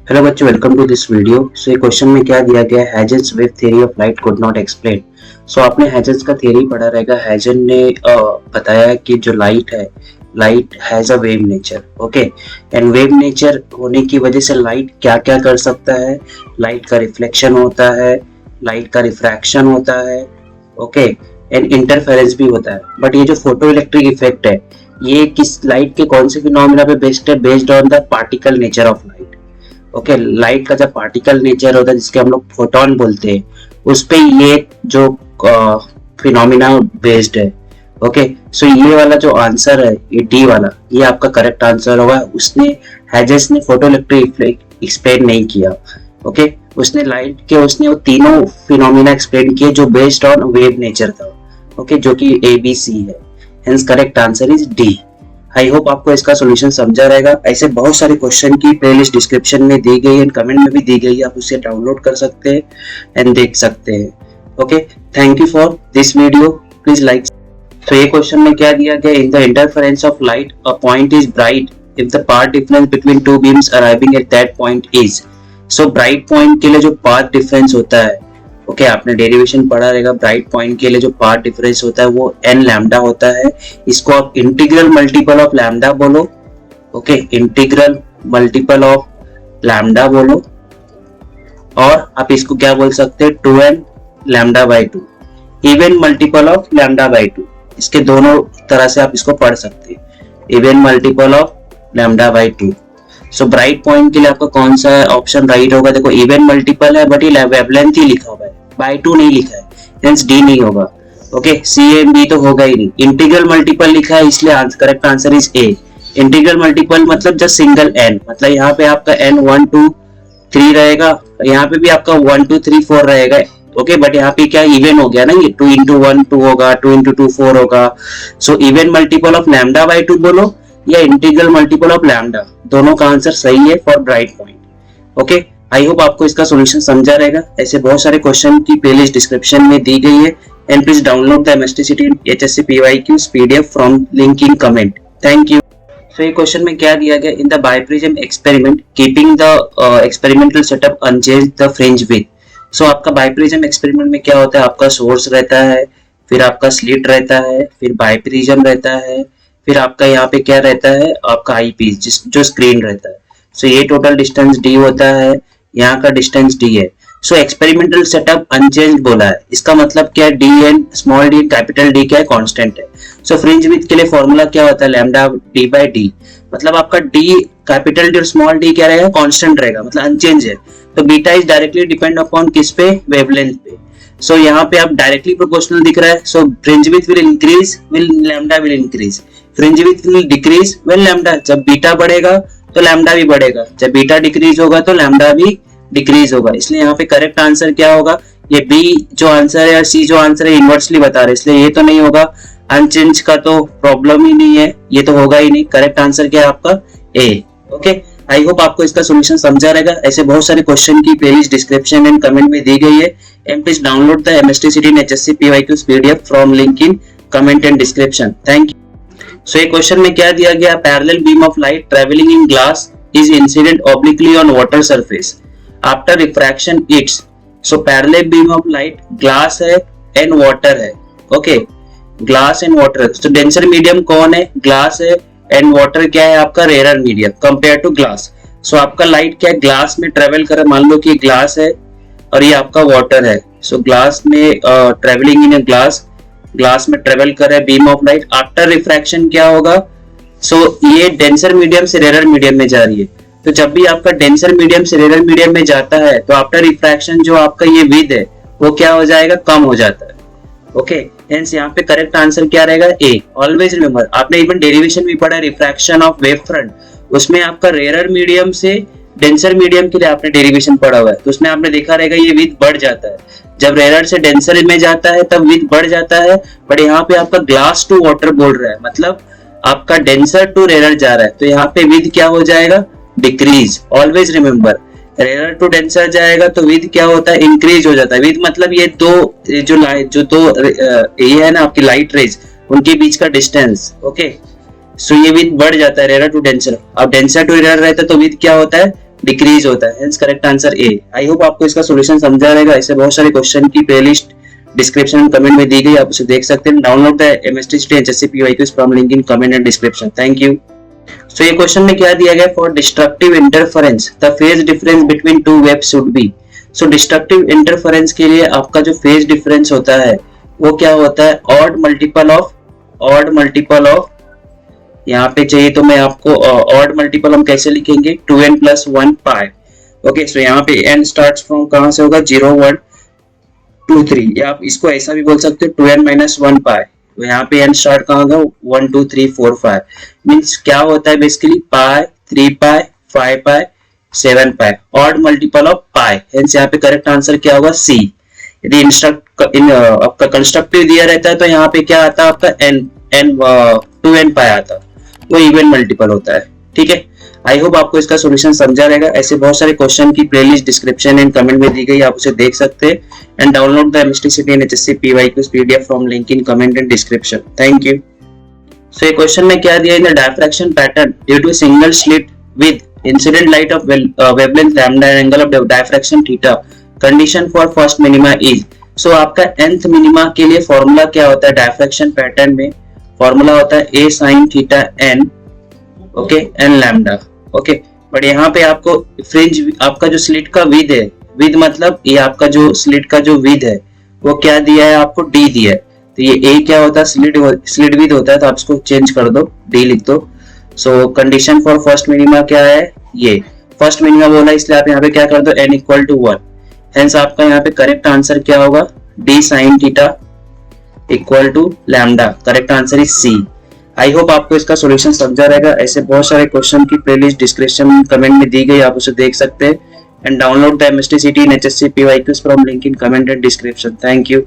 Hello बच्चों, welcome to this video. So ये question में क्या दिया गया है, Huygens wave theory of light could not explain. So आपने हैजेंस का थ्योरी पढ़ा रहेगा। हैजन ने बताया कि जो लाइट है, light has a wave nature. Okay, and wave nature होने की वजह से लाइट क्या क्या कर सकता है। लाइट का रिफ्लेक्शन होता है, लाइट का रिफ्रैक्शन होता है, ओके, एंड इंटरफेरेंस भी होता है। बट ये जो फोटो इलेक्ट्रिक इफेक्ट है, ये किस लाइट के कौन से फिनोमेना पे बेस्ड है? Based on the particle nature of light. Okay, light का जब पार्टिकल नेचर होता है जिसके हम लोग फोटोन बोलते हैं, उस पे ये जो फिनोमिना बेस्ड है। ओके, सो ये वाला जो आंसर है, ये डी वाला, ये आपका करेक्ट आंसर होगा। उसने हैजेस ने फोटो इलेक्ट्रिक एक्सप्लेन नहीं किया। ओके, उसने लाइट के उसने वो तीनों फिनोमिना एक्सप्लेन किए जो बेस्ड ऑन वेव नेचर था। ओके, जो कि ABC है। Hence correct answer is D. I hope आपको इसका सॉल्यूशन समझा रहेगा। ऐसे बहुत सारे क्वेश्चन की प्लेलिस्ट डिस्क्रिप्शन में दी गई है, कमेंट में भी दी गई है, आप उसे डाउनलोड कर सकते हैं एंड देख सकते हैं। Okay, thank you for this video, please like. तो ये क्वेश्चन में क्या दिया गया, in the interference of light a point is bright if the path difference between to beams arriving at that point is. So bright point के लिए जो path difference होता है, ओके, आपने डेरिवेशन पढ़ा रहेगा। ब्राइट पॉइंट के लिए जो पाथ डिफरेंस होता है वो n लैम्डा होता है। इसको आप इंटीग्रल मल्टीपल ऑफ लैम्डा बोलो। Okay, integral multiple of lambda बोलो, और आप इसको क्या बोल सकते हैं, 2n lambda by 2, even multiple of lambda by 2। इसके दोनों तरह से आप इसको पढ़ सकते हैं, even multiple of lambda by 2। So bright point के लिए आपका कौन सा ऑप्शन राइट होगा? देखो, इवन मल्टीपल है बट ये वेवलेंथ ही लिखा हुआ है, बाय 2 नहीं लिखा है, हेंस डी नहीं होगा। ओके, सी एंड बी तो होगा ही नहीं। इंटीग्रल मल्टीपल लिखा है, इसलिए correct answer is a. Integral multiple मतलब जस्ट सिंगल एन, मतलब यहाँ पे आपका एन 1 2 3 रहेगा, यहाँ पे भी आपका 1 2 3 4 रहेगा। ओके, बट यहाँ पे क्या इवन हो गया ना, ये 2 इंटू 1 2 होगा, 2 इंटू 2 4 होगा। So even multiple of lambda by 2 बोलो या इंटीग्रल मल्टीपल ऑफ लैम्डा, दोनों का आंसर सही है for bright point. Okay, I hope आपको इसका सॉल्यूशन समझा रहेगा। ऐसे बहुत सारे क्वेश्चन की प्लेलिस्ट डिस्क्रिप्शन में दी गई है, and please download the MSTCT HSC PYQs PDF from link in comment. Thank you. So ये क्वेश्चन में क्या दिया गया, in the biprism experiment keeping the experimental setup unchanged the fringe width. So आपका बाइप्रिज्म एक्सपेरिमेंट में क्या होता है, आपका सोर्स रहता है, फिर आपका स्लिट रहता है, फिर बाइप्रिज्म रहता है, फिर आपका यहाँ पे क्या रहता है, आपका आई पीस जो स्क्रीन रहता है। सो ये टोटल डिस्टेंस डी होता है, यहाँ का डिस्टेंस डी है। सो एक्सपेरिमेंटल सेटअप अनचेंज्ड बोला है, इसका मतलब क्या है, D N small D capital D क्या है, कांस्टेंट है। सो फ्रिंज विड्थ के लिए फॉर्मूला क्या होता है, लैम्डा डी बाई डी, मतलब आपका डी कैपिटल डी और स्मॉल डी क्या रहेगा, कांस्टेंट रहेगा, मतलब अनचेंज है। तो beta is directly depend upon किस पे, वेवलेंथ पे। सो यहाँ पे आप डायरेक्टली प्रोपोर्शनल दिख रहा है। So fringe width will increase will lambda will increase, fringe width will decrease when lambda, जब बीटा बढ़ेगा तो लैम्डा भी बढ़ेगा, जब बीटा डिक्रीज होगा तो लैम्डा भी डिक्रीज होगा। इसलिए यहाँ पे करेक्ट आंसर क्या होगा, ये बी जो आंसर है या सी जो आंसर है इनवर्सली बता रहे, इसलिए ये तो नहीं होगा। अनचेंज का तो प्रॉब्लम ही नहीं है, ये तो होगा ही नहीं। करेक्ट आंसर क्या है आपका, ए। ओके, आई होप आपको इसका सॉल्यूशन समझा रहेगा। ऐसे बहुत सारे क्वेश्चन की प्लेलिस्ट डिस्क्रिप्शन एंड कमेंट में दी गई है, and please download the MSTCT HSC PYQs PDF from link in comment and description. Thank you. So ये क्वेश्चन में क्या दिया गया, parallel beam of light travelling in glass is incident obliquely on water surface after refraction its. So parallel beam of light glass है and water है। Okay, glass and water, तो denser medium कौन है, glass है, and water क्या है आपका, rare medium compare to glass. So आपका लाइट क्या है, ग्लास में ट्रेवल कर, मान लो कि ग्लास है और ये आपका वाटर है। सो ग्लास में ट्रेवलिंग इन ग्लास, ग्लास में ट्रेवल कर रहा है beam of light. After refraction क्या होगा, सो ये डेंसर मीडियम से रेयर मीडियम में जा रही है। तो जब भी आपका डेंसर मीडियम से रेयर मीडियम में जाता है तो आफ्टर रिफ्रैक्शन जो आपका ये विड्थ है वो क्या हो जाएगा, कम हो जाता है। ओके, हेंस यहाँ पे करेक्ट आंसर क्या रहेगा, ए। ऑलवेज रिमेंबर, आपने इवन डेरिवेशन भी पढ़ा, रिफ्रैक्शन ऑफ वेव फ्रंट, उसमें आपका रेयर मीडियम से डेंसर मीडियम के लिए आपने डेरिवेशन पढ़ा हुआ है, तो उसमें आपने देखा रहेगा ये विड्थ बढ़ जाता है। जब रेयर से डेंसर में जाता है तब विड्थ बढ़ जाता है, बट यहाँ पे आपका ग्लास टू वाटर बोल रहा है, मतलब आपका डेंसर टू रेयर जा रहा है, तो यहाँ पे विड्थ क्या हो जाएगा, decrease. Always remember, rare to denser जाएगा तो विड्थ क्या होता है, इंक्रीज हो जाता है। विड्थ मतलब ये दो ये है ना आपकी लाइट रेज, उनके बीच का डिस्टेंस। ओके, सो ये विड्थ बढ़ जाता है रेयर टू डेंसर। अब डेंसर टू रेयर रहता है तो विड्थ क्या होता है, डिक्रीज होता है, hence correct answer A. I hope आपको इसका सॉल्यूशन समझा रहेगा। ऐसे बहुत सारे क्वेश्चन की प्लेलिस्ट डिस्क्रिप्शन कमेंट में दी गई, आप उसे देख सकते हैं। Download the MSTCT HSC PYQs from link in comment and description. Thank you. So ये क्वेश्चन में क्या दिया गया, for destructive interference the phase difference between two waves should be. So destructive interference के लिए आपका जो फेज डिफरेंस होता है वो क्या होता है, ऑड मल्टीपल ऑफ यहाँ पे चाहिए तो मैं आपको ऑड मल्टीपल हम कैसे लिखेंगे, 2n + 1 पाई। ओके, सो यहाँ पे n स्टार्ट्स फ्रॉम कहां से होगा, 0 1 2 3, या आप इसको ऐसा भी बोल सकते हो 2n - 1 पाई। तो यहाँ पे n स्टार्ट कहां होगा, 1 2 3 4 5। मींस क्या होता है basically, pi 3 pi 5 pi 7 pi, odd multiple of pi. Hence यहाँ पे करेक्ट आंसर क्या होगा, सी। यदि आपका कंस्ट्रक्टिव दिया रहता है तो यहाँ पे क्या आता है आपका n 2n पाई आता, वो इवन मल्टीपल होता है। ठीक है, आई होप आपको इसका सॉल्यूशन समझा रहेगा। ऐसे बहुत सारे क्वेश्चन की प्लेलिस्ट डिस्क्रिप्शन एंड कमेंट में दी गई, आप उसे देख सकते हैं। And download the MSTCT and HSC PYQs PDF from link in comment and description. Thank you. So ये क्वेश्चन में क्या दिया, in the diffraction pattern due to single slit with incident light of wavelength lambda and angle of diffraction theta, condition for first minima is. So आपका nth minima के लिए formula क्या होता है, डायफ्रैक्शन पैटर्न में फॉर्मूला होता है a sin theta n, okay, n lambda. Okay, but यहाँ पे आपको फ्रिंज, आपका जो स्लिट का विद है, विद मतलब ये आपका जो स्लिट का जो विद है वो क्या दिया है आपको, d दिया है। तो ये a क्या होता है, स्लिट विद होता है, तो आप इसको चेंज कर दो, d लिख दो। सो कंडीशन फॉर फर्स्ट मिनिमा क्या है, ये फर्स्ट मिनिमा बोला, इसलिए आप यहाँ पे क्या कर दो, n = 1। हेंस आपका यहाँ पे करेक्ट आंसर क्या होगा, d sin theta = lambda. Correct answer is C. I hope आपको इसका सॉल्यूशन समझा रहेगा। ऐसे बहुत सारे क्वेश्चन की प्लेलिस्ट डिस्क्रिप्शन कमेंट में दी गई, आप उसे देख सकते हैं। And download the MSTCT and HSC PYQs from link in comment and description. Thank you.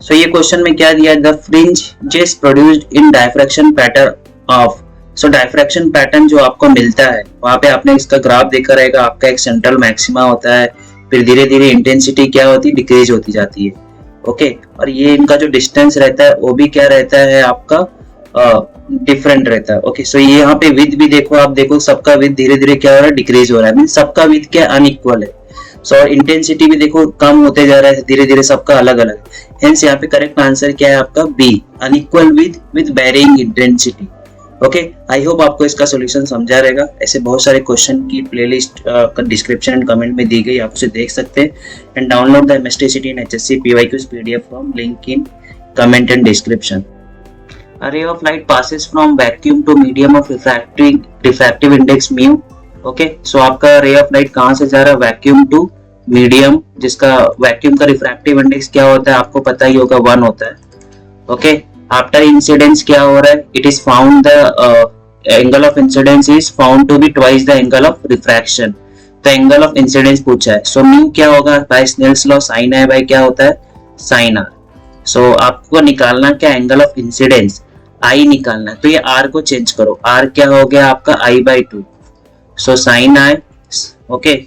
So ये क्वेश्चन में क्या दिया, the fringes produced in diffraction pattern of. So diffraction pattern जो आपको मिलता है वहां पे आपने इसका ग्राफ देखा रहेगा, आपका एक सेंट्रल मैक्सिमा होता है, फिर धीरे धीरे इंटेंसिटी क्या होती है, डिक्रीज होती जाती है। ओके, और ये इनका जो डिस्टेंस रहता है वो भी क्या रहता है आपका डिफरेंट रहता है। ओके, सो ये यहाँ पे विद भी देखो, आप देखो सबका विद धीरे धीरे क्या हो रहा है, डिक्रीज हो रहा है। मीन सबका विद क्या अनइक्वल है। सो इंटेंसिटी भी देखो कम होते जा रहा है धीरे धीरे, सबका अलग अलग। हेंस यहाँ पे करेक्ट आंसर क्या है आपका, B, unequal with varying intensity. Okay, I hope आपको इसका सॉल्यूशन समझा रहेगा। ऐसे बहुत सारे क्वेश्चन की प्लेलिस्ट डिस्क्रिप्शन एंड कमेंट में दी गई, आप उसे देख सकते हैं। And download the MSTCT and HSC PYQs PDF from link in comment and description. A ray of light passes from vacuum to medium of refractive index mu. Okay, so आपका ray of light कहाँ से जा रहा है, vacuum to medium, जिसका vacuum का refractive index क्या होता है आपको पता ही होगा, 1 होता है। ओके, आफ्टर इंसिडेंस क्या हो रहा है, it is found the angle of incidence is found to be twice the angle of refraction. तो एंगल ऑफ इंसिडेंस पूछा है, सो म्यू क्या होगा, by Snell's law sin i by क्या होता है, sin r। सो आपको निकालना क्या, एंगल ऑफ इंसिडेंस i निकालना है। तो ये r को चेंज करो, r क्या हो गया आपका i/2। So sin i, okay,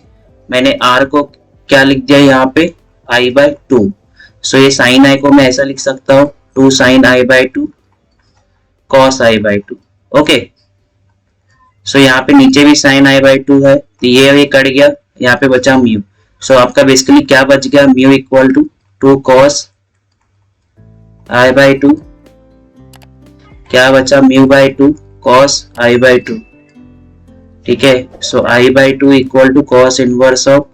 मैंने r को क्या लिख दिया यहाँ पे, i/2। सो ये sin i को मैं ऐसा लिख सकता हूँ, 2 sin i/2 cos i/2। Okay, so यहाँ पे नीचे भी sin i/2 है, तो ये कट गया, यहाँ पे बचा म्यू। सो आपका बेसिकली क्या बच गया, म्यू = 2 cos i/2, क्या बचा, μ/2 cos i/2। ठीक है, सो i/2 = cos inverse of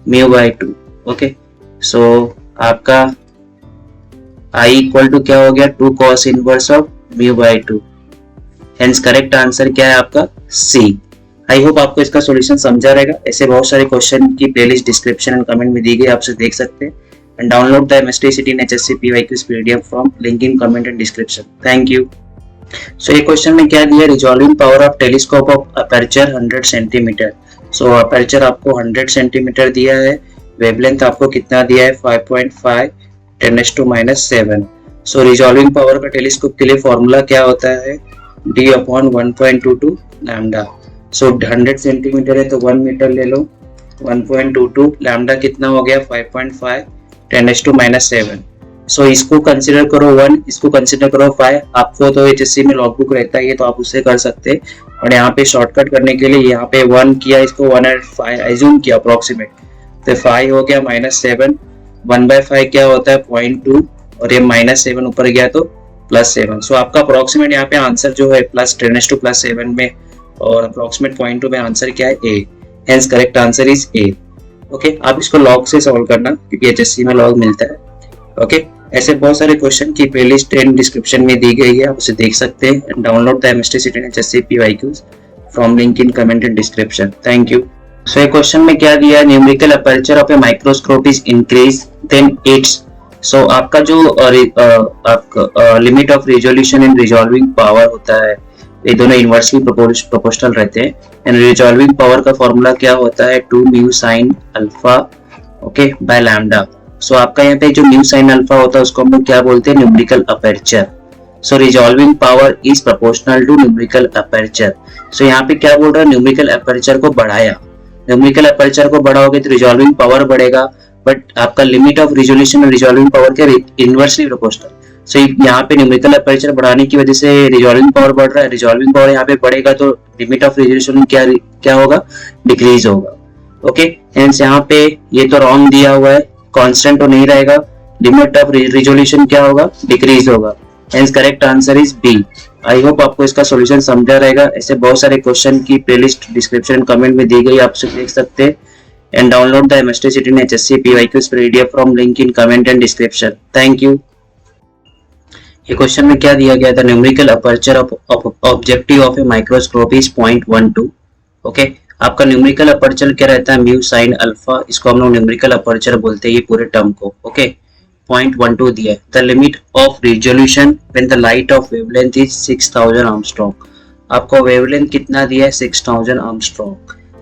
μ/2। Okay, so आपका i = क्या हो गया, 2 cos inverse of μ/2। Hence correct answer क्या है आपका, सी। आई होप आपको इसका सॉल्यूशन समझा रहेगा। ऐसे बहुत सारे क्वेश्चन की प्लेलिस्ट डिस्क्रिप्शन एंड कमेंट में दी गई, आप उसे देख सकते हैं। And download the MSTCT and HSC PYQs PDF from link in comment and description. Thank you. So ये क्वेश्चन में क्या दिया, resolving power of telescope of aperture 100 centimetre. So aperture आपको 100 सेंटीमीटर दिया है, वेवलेंथ आपको कितना दिया है, 5.5 10⁻⁷। सो रिजॉल्विंग पावर का टेलीस्कोप के लिए फॉर्मूला क्या होता है, d/1.22 लैम्डा। सो 100 सेंटीमीटर है तो 1 मीटर ले लो, 1.22 लैम्डा कितना हो गया, 5.5 10⁻⁷। सो इसको कंसिडर करो 1, इसको कंसिडर करो 5। आपको तो HSC में लॉगबुक रहता है, तो आप उससे कर सकते हैं। और यहाँ पे शॉर्टकट करने के लिए यहाँ पे 1 किया, इसको 1/5 एज्यूम किया अप्रोक्सीमेट, तो 5 हो गया -7, 1/5 क्या होता है 0.2, और ये -7 ऊपर गया तो +7। सो आपका अप्रोक्सीमेट यहाँ पे आंसर जो है +10⁻7 में और अप्रोक्सीमेट 0.2 में आंसर क्या है A, hence correct answer is A। Okay, आप इसको लॉग से सॉल्व करना क्योंकि HSC में लॉग मिलता है। ओके, ऐसे बहुत सारे क्वेश्चन की प्लेलिस्ट डिस्क्रिप्शन में दी गई है, आप उसे देख सकते हैं। Download the MST CT HSC PYQs from link in comment and description. Thank you. So ये क्वेश्चन में क्या दिया है, numerical aperture of a microscope is increase then its. So आपका जो limit of resolution and resolving power होता है, ये दोनों इनवर्सली प्रोपोर्शनल रहते हैं। एंड रिजॉल्विंग पावर का फॉर्मूला क्या होता है 2 mu sine alpha okay by lambda. सो आपका यहाँ पे जो म्यू साइन अल्फा होता है उसको हम लोग क्या बोलते हैं, numerical aperture. So resolving power is proportional to numerical aperture. So यहाँ पे क्या बोल रहा है, न्यूमेरिकल अपर्चर को बढ़ाया, न्यूमेरिकल अपर्चर को बढ़ाओगे तो रिजॉल्विंग पावर बढ़ेगा, बट आपका लिमिट ऑफ रिजोल्यूशन और रिजॉल्विंग पावर के इनवर्सली प्रोपोर्शनल। सो यहाँ पे न्यूमेरिकल अपर्चर बढ़ाने की वजह से रिजॉल्विंग पावर बढ़ रहा है, रिजॉल्विंग पावर यहाँ पे बढ़ेगा तो लिमिट ऑफ रिजोल्यूशन क्या होगा, डिक्रीज होगा। ओके, हेंस यहाँ पे ये तो रॉन्ग दिया हुआ है, कांस्टेंट तो नहीं रहेगा, लिमिट ऑफ रिजोल्यूशन क्या होगा, डिक्रीज होगा। Hence correct answer is B. I hope आपको इसका सॉल्यूशन समझा रहेगा। ऐसे बहुत सारे क्वेश्चन की प्लेलिस्ट डिस्क्रिप्शन कमेंट में दी गई, आप उसे देख सकते हैं। And download the MST CT HSC PYQs PDF from link in comment and description. Thank you. ये क्वेश्चन में क्या दिया गया था, numerical aperture of objective of a microscope is 0.12। Okay, आपका न्यूमेरिकल अपर्चर क्या रहता है, म्यू साइन अल्फा, इसको हम लोग न्यूमेरिकल अपर्चर बोलते हैं ये पूरे टर्म को। ओके, 0.12 दिया है। The limit of resolution when the light of wavelength is 6000 Armstrong. आपको वेवलेंथ कितना दिया है, 6000 आर्मस्ट्रॉन्ग।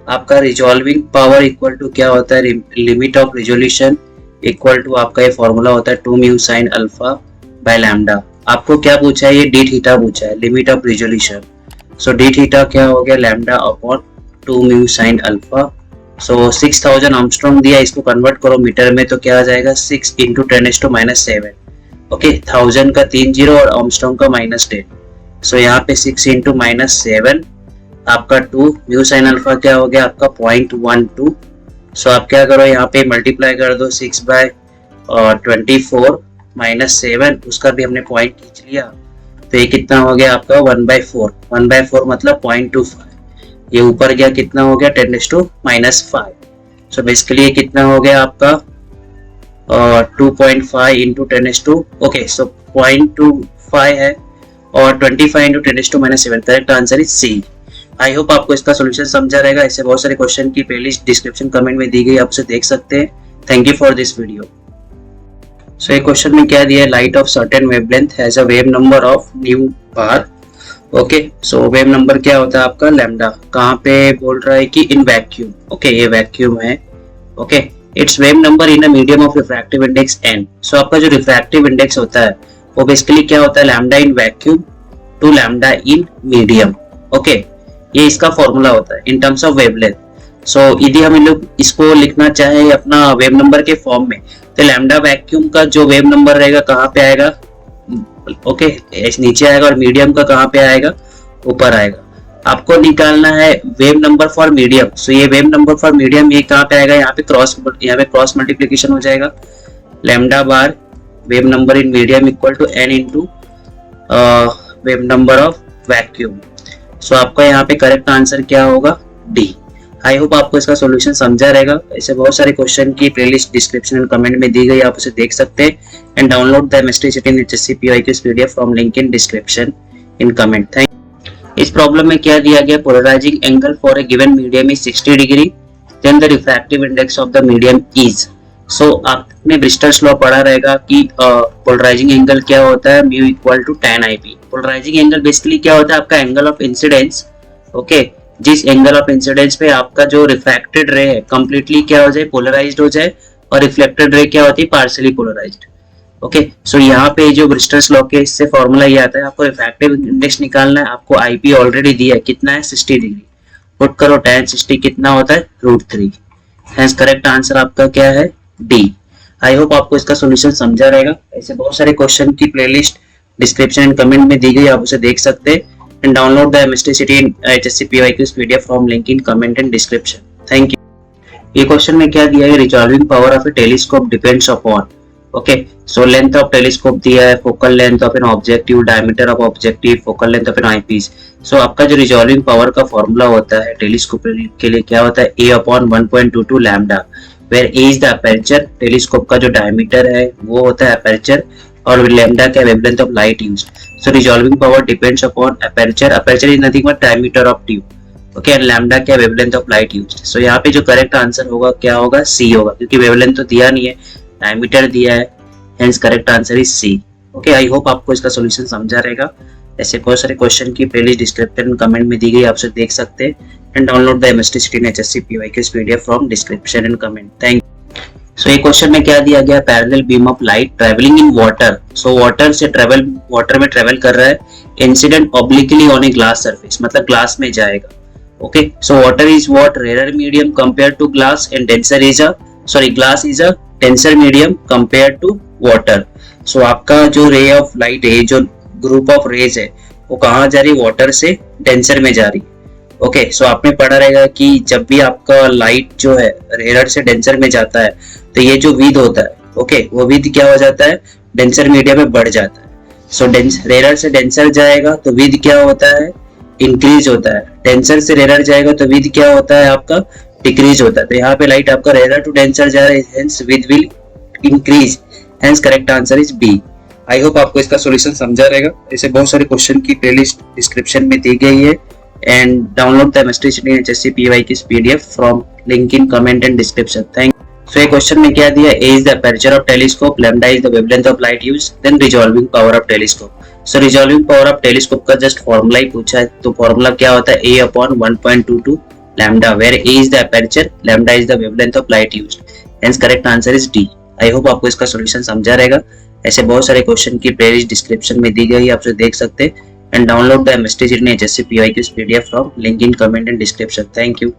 आपका रिजॉल्विंग पावर इक्वल टू क्या होता है, limit of resolution equal to आपका ये फॉर्मूला होता है 2 mu sine alpha by lambda. आपको क्या पूछा है, ये डी थीटा पूछा है, limit of resolution. So D theta क्या हो गया, lambda upon 2 mu sine alpha. So 6000 Armstrong दिया, इसको कन्वर्ट करो मीटर में तो क्या आ जाएगा, 6 × 10⁻⁷। ओके, 1000 का 3 0 और आर्मस्ट्रॉन्ग का -10। सो यहाँ पे 6 × -7 आपका 2 म्यू साइन अल्फा क्या हो गया आपका 0.12। सो आप क्या करो, यहाँ पे मल्टीप्लाई कर दो 6/24 -7, उसका भी हमने पॉइंट खींच लिया, तो ये कितना हो गया आपका 1/4। 1/4 मतलब 0.25। ये ऊपर गया कितना हो गया 10⁻⁵। सो बेसिकली ये कितना हो गया आपका 2.5 × 10⁻, ओके, सो 0.25 है और 25 × 10⁻⁷। Correct answer is C. I hope आपको इसका सॉल्यूशन समझा रहेगा। ऐसे बहुत सारे क्वेश्चन की प्लेलिस्ट डिस्क्रिप्शन कमेंट में दी गई, आप उसे देख सकते हैं। Thank you for this video. So ये क्वेश्चन में क्या दिया है, light of certain wavelength has a wave number of nu bar. Okay, so wave number क्या होता है आपका लैम्डा। कहाँ पे बोल रहा है कि इन वैक्यूम। ओके, ये वैक्यूम है। Okay, it's wave number in a medium of refractive index n। सो आपका जो रिफ्रैक्टिव इंडेक्स होता है वो बेसिकली क्या होता है, lambda in vacuum to lambda in medium. Okay, ये इसका फॉर्मूला होता है in terms of wavelength. So यदि हम लोग इसको लिखना चाहे अपना वेव नंबर के फॉर्म में, तो लैम्डा वैक्यूम का जो वेव नंबर रहेगा कहाँ पे आएगा, ओके, नीचे आएगा, और मीडियम का कहाँ पे आएगा, ऊपर आएगा। आपको निकालना है वेव नंबर फॉर मीडियम। सो ये वेव नंबर फॉर मीडियम ये कहाँ पे आएगा, यहाँ पे क्रॉस मल्टीप्लीकेशन हो जाएगा। Lambda bar wave number in medium equal to n into wave number of vacuum. So आपका यहाँ पे करेक्ट आंसर क्या होगा, डी। आई होप आपको इसका सॉल्यूशन समझा रहेगा। ऐसे बहुत सारे क्वेश्चन की प्लेलिस्ट डिस्क्रिप्शन एंड कमेंट में दी गई, आप उसे देख सकते हैं। And download the MST CT HSC PYQs PDF from link in description in comment. Thank. इस प्रॉब्लम में क्या दिया गया, polarizing angle for a given medium is 60 degree, then the refractive index of the medium is. So आपने Brewster's law पढ़ा रहेगा कि polarising angle क्या होता है, mu equal to tan IP। Polarising angle basically क्या होता है, आपका एंगल ऑफ इंसिडेंस। ओके, जिस एंगल ऑफ इंसिडेंस पे आपका जो रिफ्रैक्टेड रे है कंप्लीटली क्या हो जाए, पोलराइज्ड हो जाए, और रिफ्लेक्टेड रे क्या होती है, पार्शियली पोलराइज्ड। ओके, सो यहाँ पे जो ब्रिस्टल्स लॉ के इससे फॉर्मूला ये आता है, आपको रिफ्रैक्टिव इंडेक्स निकालना है। आपको IP ऑलरेडी दिया है, कितना है 60 डिग्री। पुट करो tan 60 कितना होता है √3। हेंस करेक्ट आंसर आपका क्या है, डी। आई होप आपको इसका सॉल्यूशन समझा रहेगा। ऐसे बहुत सारे क्वेश्चन की प्लेलिस्ट डिस्क्रिप्शन एंड कमेंट में दी गई, आप उसे देख सकते हैं। and download the MST City in HSC PYQs PDF from link in comment and description. Thank you. ये क्वेश्चन में क्या दिया है, resolving power of a telescope depends upon, okay, so length of telescope दिया है, focal length of an objective, diameter of objective, focal length of an eyepiece. So आपका जो resolving power का फॉर्मूला होता है टेलीस्कोप के लिए क्या होता है, A/1.22 lambda, where A is the aperture, telescope का जो डायमीटर है वो होता है अपर्चर, और लैम्डा का wavelength of light used. So resolving power depends upon aperture, aperture is nothing but diameter of tube, okay, and lambda क्या, wavelength of light used. सो यहाँ पे जो करेक्ट आंसर होगा क्या होगा, सी होगा, क्योंकि वेवलेंथ तो दिया नहीं है, डायमीटर दिया है, hence correct answer is C. Okay, I hope आपको इसका सॉल्यूशन समझा रहेगा। ऐसे बहुत सारे क्वेश्चन की प्लेलिस्ट डिस्क्रिप्शन कमेंट में दी गई, आपसे देख सकते हैं, and download the MST City in HSC PYQs PDF from description and comment. Thank you. So ये क्वेश्चन में क्या दिया गया, parallel beam of light travelling in water, so water में ट्रेवल कर रहा है, incident obliquely on a glass surface, मतलब ग्लास में जाएगा, okay. So water is what, rare medium compare to glass, and glass is a denser medium compare to water. सो आपका जो रे ऑफ लाइट है, जो ग्रुप ऑफ रेज है, वो कहाँ जा रही है, वाटर से डेंसर में जा रही है, ओके। सो आपने पढ़ा रहेगा कि जब भी आपका लाइट जो है रेयर से डेंसर में जाता है, तो ये जो विद होता है, ओके, वो विद क्या हो जाता है, डेंसर मीडियम में बढ़ जाता है। सो रेयर से डेंसर जाएगा तो विद क्या होता है, इंक्रीज होता है, डेंसर से रेयर जाएगा तो विद क्या होता है आपका, डिक्रीज होता है। तो यहाँ पे लाइट आपका रेयर टू डेंसर जा रहा है, hence width will increase, hence correct answer is B. I hope आपको इसका सॉल्यूशन समझा रहेगा। ऐसे बहुत सारे क्वेश्चन की प्लेलिस्ट डिस्क्रिप्शन में दी गई है, and download the MST City HSC PYQs PDF from link in comment and description. Thank you. So ये क्वेश्चन में क्या दिया, A is the aperture of telescope, lambda is the wavelength of light used, then resolving power of telescope। So resolving power of telescope का just formula ही पूछा है, तो formula क्या होता है, A/1.22 lambda, where A is the aperture, lambda is the wavelength of light used, hence correct answer is D। I hope आपको इसका सॉल्यूशन समझा रहेगा। ऐसे बहुत सारे क्वेश्चन की प्लेलिस्ट डिस्क्रिप्शन में दी गई है, आपसे देख सकते हैं, and download the MST City HSC PYQs PDF from link in comment and description. Thank you.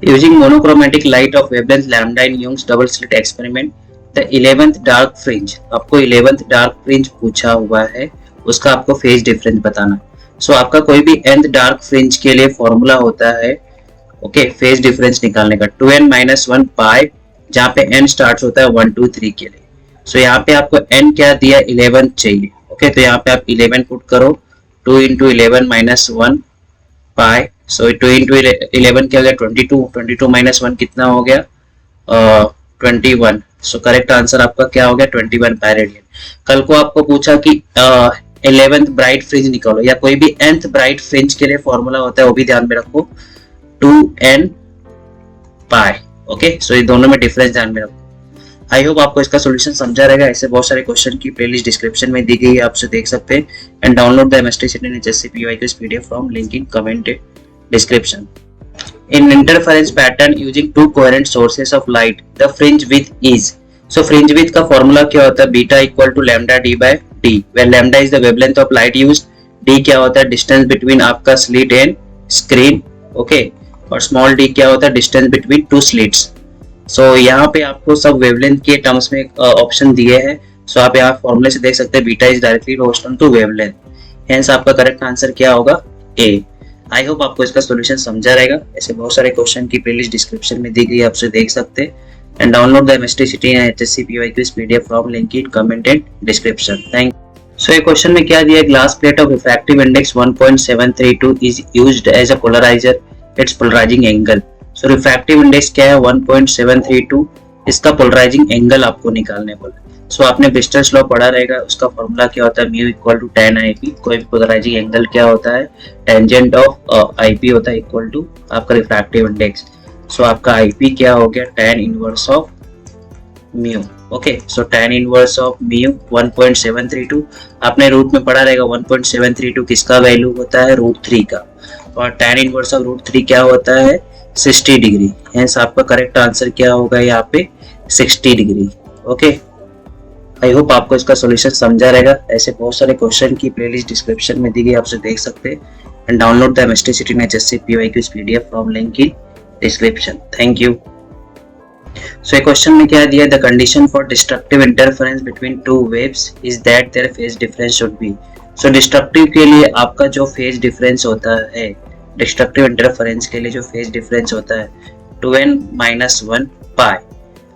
Using monochromatic light of wavelength lambda in Young's double slit experiment, the 11th dark fringe, आपको 11th dark fringe पूछा हुआ है, उसका आपको phase difference बताना। सो आपका कोई भी nth dark fringe के लिए फॉर्मूला होता है, ओके, फेज डिफरेंस निकालने का 2n-1 पाई, जहाँ पे n स्टार्ट होता है 1 2 3 के लिए। सो यहाँ पे आपको n क्या दिया, 11 चाहिए, ओके, तो यहाँ पे आप 11 पुट करो, 2 × 11 - 1 पाई, सो 2 × 11 क्या हो गया, 22, 22 - 1 कितना हो गया, 21। सो करेक्ट आंसर आपका क्या हो गया, 21 पाई रेडियन। कल को आपको पूछा कि 11th ब्राइट फ्रिंज निकालो, या कोई भी nth ब्राइट फ्रिंज के लिए फॉर्मूला होता है, वो भी ध्यान में रखो, 2n पाई, ओके। सो ये दोनों में डिफरेंस ध्यान में रखो। आई होप आपको इसका सॉल्यूशन समझा रहेगा। ऐसे बहुत सारे क्वेश्चन की प्लेलिस्ट डिस्क्रिप्शन में दी गई है, आपसे देख सकते हैं, and download the MST City HSC PYQs PDF from link in comment description। In interference pattern using two coherent sources of light, the fringe width is, so fringe width का formula क्या होता है, beta equal to lambda d by d, where lambda is the wavelength of light used, d क्या होता है, distance between आपका slit and screen, okay, और small d क्या होता है, distance between two slits। so यहाँ पे आपको सब wavelength के टर्म्स में ऑप्शन दिए हैं, so आप यहाँ फॉर्मूले से देख सकते हैं, beta is directly proportional to wavelength, hence आपका करेक्ट आंसर क्या होगा, A। आई होप आपको इसका सॉल्यूशन समझा रहेगा। ऐसे बहुत सारे क्वेश्चन की प्लेलिस्ट डिस्क्रिप्शन में दी गई है, आपसे देख सकते हैं, and download the MST City HSC PYQs PDF from link in comment and description. Thank you. So ये क्वेश्चन में क्या दिया है, glass plate of refractive index 1.732 is used as a polarizer, its polarizing angle. So refractive index क्या है, 1.732, इसका polarising angle आपको निकालने बोला। सो आपने ब्रिस्टल्स लॉ पढ़ा रहेगा, उसका फॉर्मूला क्या होता है, mu equal to tan IP, कोई भी पोलराइजिंग एंगल क्या होता है, टेंजेंट ऑफ IP होता है इक्वल टू आपका रिफ्रैक्टिव इंडेक्स। सो आपका IP क्या हो गया, tan inverse of mu, okay. So tan inverse of mu 1.732, आपने रूट में पढ़ा रहेगा, 1.732 किसका वैल्यू होता है, √3 का, और tan इनवर्स ऑफ √3 क्या होता है, 60 डिग्री, हेंस आपका करेक्ट आंसर क्या होगा यहाँ पे, 60 डिग्री, ओके। आई होप आपको इसका सॉल्यूशन समझा रहेगा। ऐसे बहुत सारे क्वेश्चन की प्लेलिस्ट डिस्क्रिप्शन में दी गई, आपसे देख सकते हैं, and download the MST City HSC PYQs PDF from link in description. Thank you. So ये क्वेश्चन में क्या दिया, the condition for destructive interference between two waves is that their phase difference should be. So destructive के लिए आपका जो phase difference होता है, डिस्ट्रक्टिव इंटरफेरेंस के लिए जो फेज डिफरेंस होता है 2n-1 पाई।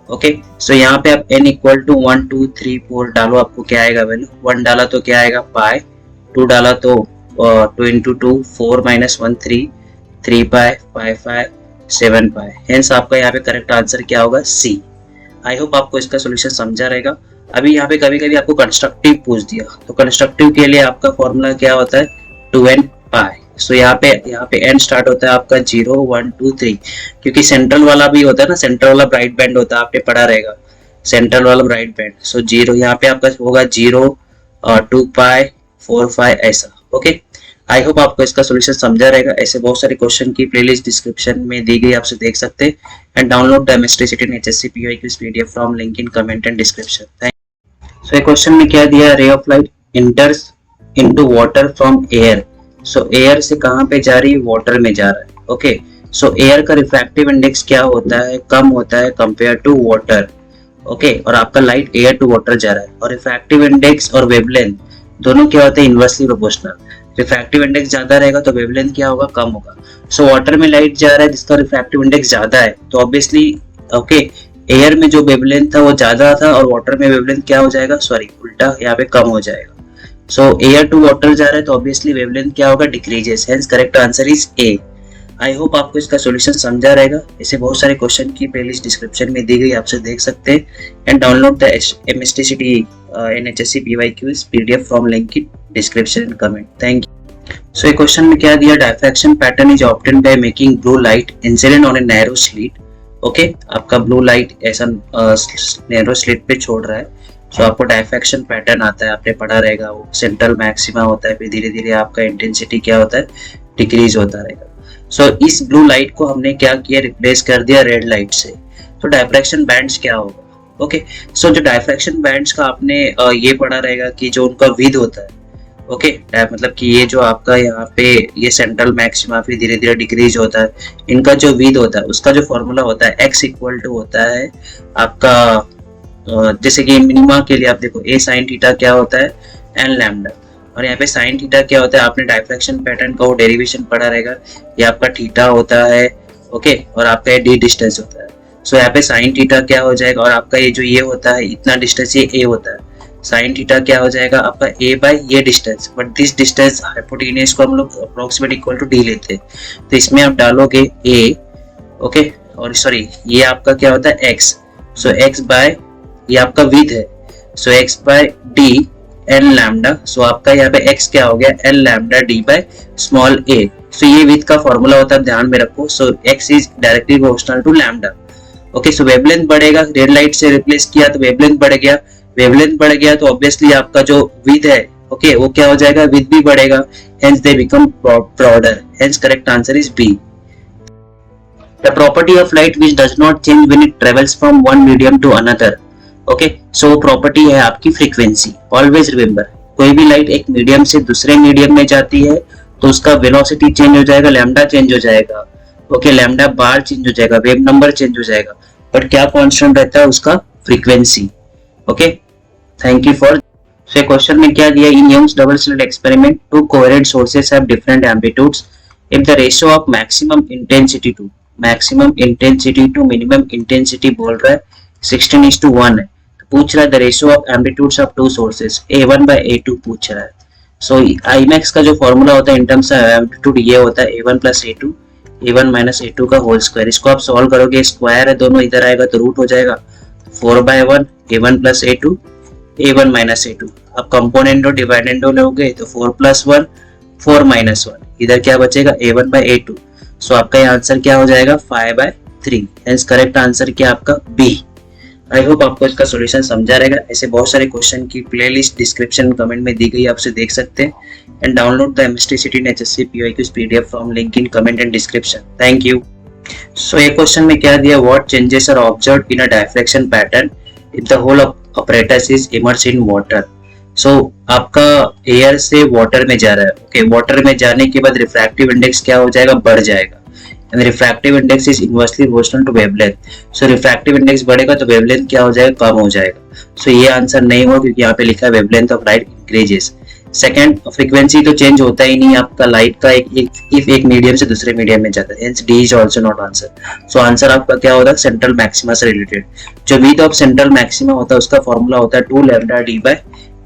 ओके, सो यहाँ पे आप n इक्वल टू 1 2 3 4 डालो, आपको क्या आएगा वैल्यू, 1 डाला तो क्या आएगा पाई, 2 डाला तो 2 इंटू 2 4 -1 3 3 पाई 5 5 7 पाई। हेंस आपका यहाँ पे करेक्ट आंसर क्या होगा, सी। आई होप आपको इसका सोल्यूशन समझा रहेगा। अभी यहाँ पे कभी कभी आपको कंस्ट्रक्टिव पूछ दिया, तो कंस्ट्रक्टिव के लिए आपका फॉर्मूला क्या होता है, 2n पाई। सो यहाँ पे n स्टार्ट होता है आपका 0 1 2 3, क्योंकि सेंट्रल वाला भी होता है ना, सेंट्रल वाला ब्राइट बैंड होता है, आपने पढ़ा रहेगा सेंट्रल वाला ब्राइट बैंड। सो 0 यहाँ पे आपका होगा 0 2 पाई 4 5 ऐसा। ओके, आई होप आपको इसका सोल्यूशन समझा रहेगा। ऐसे बहुत सारे क्वेश्चन की प्लेलिस्ट डिस्क्रिप्शन में दी गई, आपसे देख सकते हैं। And download the MST in HSC PYQs PDF from link in comment and description. So ये क्वेश्चन में क्या दिया, ray of light enters into water from air. So air से कहां पे जा रही है, वाटर में जा रहा है। ओके, सो एयर का रिफ्रैक्टिव इंडेक्स क्या होता है, कम होता है कंपेयर टू वाटर। ओके, और आपका लाइट एयर टू वाटर जा रहा है, और रिफ्रैक्टिव इंडेक्स और वेवलेंथ दोनों क्या होते हैं, इनवर्सली प्रोपोर्शनल। रिफ्रैक्टिव इंडेक्स ज्यादा रहेगा तो वेवलेंथ क्या होगा, कम होगा। सो वाटर में लाइट जा रहा है जिसका रिफ्रैक्टिव इंडेक्स ज्यादा है, तो ऑब्वियसली ओके एयर में जो वेवलेंथ था वो ज्यादा था, और वाटर में वेवलेंथ क्या हो जाएगा, सॉरी उल्टा यहाँ पे कम हो जाएगा। सो एयर टू वाटर जा रहा है तो ऑब्वियसली वेवलेंथ क्या होगा, decreases. Hence correct answer is a. I hope आपको इसका सॉल्यूशन समझा रहेगा। ऐसे बहुत सारे क्वेश्चन की प्लेलिस्ट डिस्क्रिप्शन में दी गई, आपसे देख सकते हैं। And download the MSTCT in HSC PYQs PDF from link in description and comment. Thank you. So ये क्वेश्चन में क्या दिया, diffraction pattern is obtained by making blue light incident on a narrow slit. Okay, आपका blue light ऐसा narrow slit पे छोड़ रहा है, सो आपको डायफ्रैक्शन पैटर्न आता है, आपने पढ़ा रहेगा। वो सेंट्रल मैक्सिमा होता है, फिर धीरे धीरे आपका इंटेंसिटी क्या होता है, डिक्रीज होता रहेगा। सो इस ब्लू लाइट को हमने क्या किया, रिप्लेस कर दिया रेड लाइट से। तो डायफ्रैक्शन बैंड्स क्या होगा, ओके। सो जो डायफ्रैक्शन बैंड्स का आपने ये पढ़ा रहेगा कि जो उनका विड्थ होता है, ओके मतलब कि ये जो आपका यहाँ पे ये सेंट्रल मैक्सिमा फिर धीरे धीरे डिक्रीज होता है, इनका जो विड्थ होता है उसका जो फॉर्मूला होता है x इक्वल टू होता है आपका जैसे कि मिनिमा के लिए आप देखो a sin थीटा क्या होता है n लैम्डा, और यहाँ पे sin थीटा क्या होता है, आपने डायफ्रैक्शन पैटर्न का वो डेरिवेशन पढ़ा रहेगा। ये आपका थीटा होता है, ओके, और आपका ये d डिस्टेंस होता है। सो यहाँ पे sin थीटा क्या हो जाएगा, और आपका ये जो ये होता है इतना डिस्टेंस ये a होता है, sin थीटा क्या हो जाएगा आपका a बाय ये distance, but this distance hypotenuse को हम लोग अप्रोक्सीमेट इक्वल टू d लेते हैं। तो इसमें आप डालोगे a, ओके, और सॉरी ये आपका क्या होता है x। सो x बाय ये आपका विड्थ है, so x by d n लैम्डा। सो आपका यहाँ पे x क्या हो गया, n लैम्डा d बाय स्मॉल a। सो ये विड्थ का फॉर्मूला होता है, ध्यान में रखो। So x is directly proportional to lambda. Okay, so wavelength बढ़ेगा, रेड लाइट से रिप्लेस किया तो वेवलेंथ बढ़ गया, वेवलेंथ बढ़ गया तो ऑब्वियसली आपका जो विड्थ है, ओके, वो क्या हो जाएगा, विड्थ भी बढ़ेगा। Hence they become broader. Hence correct answer is B. The property of light which does not change when it travels from one medium to another. Okay, so property है आपकी frequency. Always remember, कोई भी light एक medium से दूसरे medium में जाती है तो उसका वेलोसिटी चेंज हो जाएगा, लैम्डा चेंज हो जाएगा, ओके, लैम्डा बार चेंज हो जाएगा, वेव नंबर चेंज हो जाएगा, बट क्या कांस्टेंट रहता है उसका, frequency. Okay, thank you for. So question में क्या दिया, in Young's double slit experiment two coherent sources have different amplitudes if the ratio of maximum intensity to minimum intensity बोल रहा है 16:1 है। पूछ रहा है the ratio of amplitudes of two sources A1 by A2 पूछ रहा है। सो Imax का जो फॉर्मूला होता है इन टर्म्स ऑफ एम्पलीट्यूड ये होता है A1 plus A2 A1 minus A2 का होल स्क्वायर। इसको आप सॉल्व करोगे, स्क्वायर है दोनों, इधर आएगा तो रूट हो जाएगा 4/1 A1 plus A2 A1 minus A2। आप कंपोनेंट और डिवाइडेंड लोगे तो 4 plus 1 4 minus 1, इधर क्या बचेगा A1 by A2। सो आपका ये आंसर क्या हो जाएगा 5/3। हेंस करेक्ट आंसर क्या आपका बी। आई होप आपको इसका सॉल्यूशन समझा रहेगा। ऐसे बहुत सारे क्वेश्चन की प्लेलिस्ट डिस्क्रिप्शन कमेंट में दी गई, आपसे देख सकते हैं। And download the MSTCT in HSC PYQs PDF from link in comment and description. Thank you. So ये क्वेश्चन में क्या दिया, what changes are observed in a diffraction pattern if the whole apparatus is immersed in water। So आपका air से water में जा रहा है, ओके, वाटर में जाने के बाद रिफ्रैक्टिव इंडेक्स क्या हो जाएगा, बढ़ जाएगा। And refractive index is inversely proportional to wavelength. So refractive index बढ़ेगा तो वेवलेंथ क्या हो जाएगा, कम हो जाएगा। सो ये आंसर नहीं हुआ क्योंकि यहाँ पे लिखा है wavelength of light increases. Second, frequency तो चेंज होता ही नहीं आपका लाइट का एक मीडियम से दूसरे मीडियम में जाता है, hence D is also not answer. So answer आपका क्या होता है, सेंट्रल मैक्सिमा से रिलेटेड। जो विड्थ ऑफ सेंट्रल मैक्सिमा होता है उसका फॉर्मूला होता है 2 lambda D by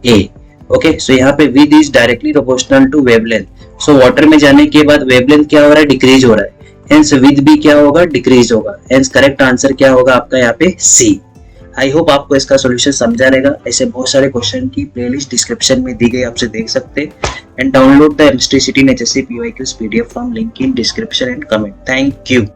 A. Okay, so यहाँ पे width is directly proportional to wavelength. So water में जाने के बाद वेवलेंथ क्या हो रहा है, डिक्रीज हो रहा है, हेंस विड्थ भी क्या होगा, डिक्रीज होगा। हेंस करेक्ट आंसर क्या होगा आपका यहाँ पे सी। आई होप आपको इसका सॉल्यूशन समझा रहेगा। ऐसे बहुत सारे क्वेश्चन की प्लेलिस्ट डिस्क्रिप्शन में दी गई, आपसे देख सकते हैं। And download the MST City HSC PYQs PDF from link in description and comment. Thank you.